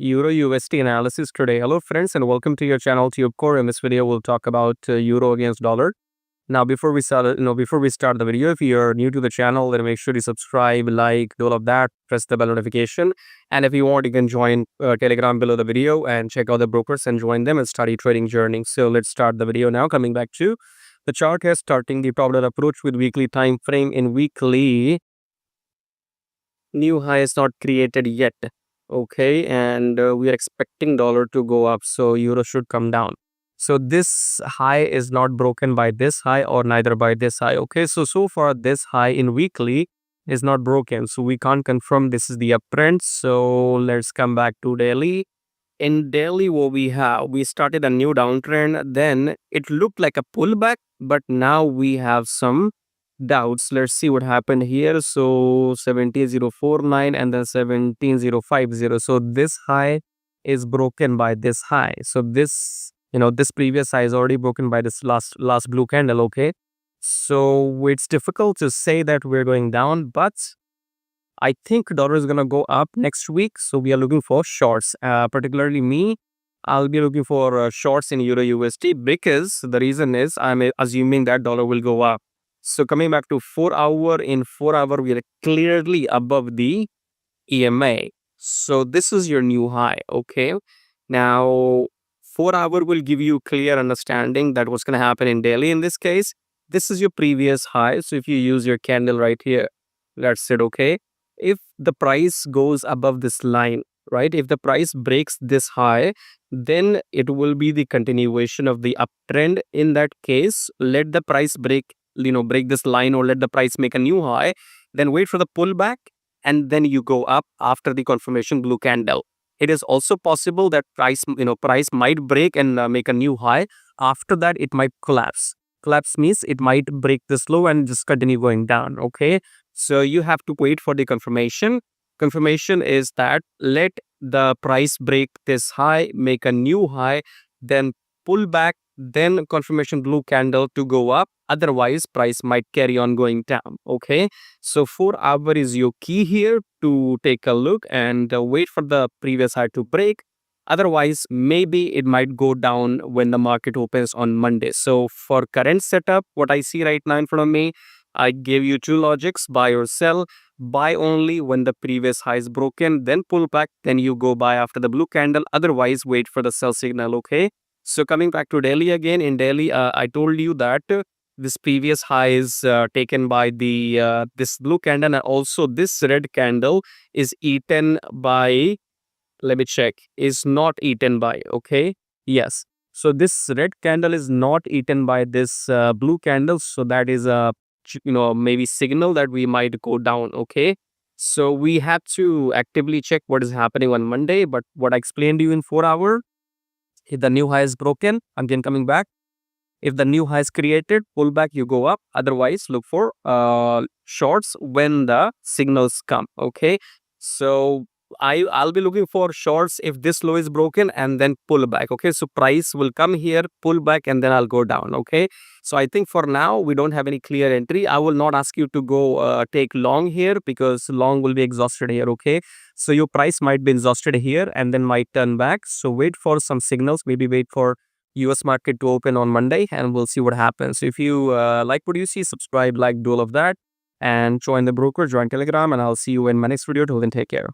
Euro USD analysis today. Hello friends and welcome to your channel TubeCore. In this video we'll talk about euro against dollar. Now before we start the video, if you're new to the channel, then make sure you subscribe, like, do all of that, press the bell notification, and if you want you can join Telegram below the video and check out the brokers and join them and study trading journey. So let's start the video now. Coming back to the chart here, starting the top dollar approach with weekly time frame. In weekly, new high is not created yet. Okay, and we are expecting dollar to go up, so euro should come down. So this high is not broken by this high or neither by this high. Okay, so far this high in weekly is not broken, so we can't confirm this is the uptrend. So let's come back to daily. In daily, what we started a new downtrend, then it looked like a pullback, but now we have some doubts. Let's see what happened here. So 17049 and then 17050. So this high is broken by this high. So this this previous high is already broken by this last blue candle. Okay, so it's difficult to say that we're going down, but I think dollar is gonna go up next week. So we are looking for shorts, particularly me. I'll be looking for shorts in euro USD because the reason is I'm assuming that dollar will go up. So coming back to 4 hour, in 4 hour we are clearly above the EMA. So this is your new high. Okay, now 4 hour will give you clear understanding that what's going to happen in daily. In this case, this is your previous high. So if you use your candle right here, that's it. Okay, if the price goes above this line, right, if the price breaks this high, then it will be the continuation of the uptrend. In that case, let the price break this line, or let the price make a new high, then wait for the pullback, and then you go up after the confirmation blue candle. It is also possible that price might break and make a new high. After that, it might collapse. Collapse means it might break this low and just continue going down. Okay, so you have to wait for the confirmation. Confirmation is that let the price break this high, make a new high, then pull back, then confirmation blue candle to go up. Otherwise, price might carry on going down. Okay, so 4 hour is your key here to take a look and wait for the previous high to break. Otherwise, maybe it might go down when the market opens on Monday. So for current setup, what I see right now in front of me, I gave you two logics: buy or sell. Buy only when the previous high is broken, then pull back, then you go buy after the blue candle. Otherwise, wait for the sell signal. Okay, so coming back to daily again. In daily, I told you that this previous high is taken by the this blue candle, and also this red candle is eaten by, let me check, is not eaten by. Okay, yes, so this red candle is not eaten by this blue candle, so that is a maybe signal that we might go down. Okay, so we have to actively check what is happening on Monday. But what I explained to you in 4 hour, if the new high is broken, again coming back, if the new high is created, pull back, you go up. Otherwise, look for shorts when the signals come. Okay, so I'll be looking for shorts if this low is broken and then pull back. Okay, so price will come here, pull back, and then I'll go down. Okay, so I think for now we don't have any clear entry. I will not ask you to go take long here because long will be exhausted here. Okay, so your price might be exhausted here and then might turn back. So wait for some signals, maybe wait for US market to open on Monday, and we'll see what happens. So if you like what you see, subscribe, like, do all of that, and join the broker, join Telegram, and I'll see you in my next video. Till then, take care.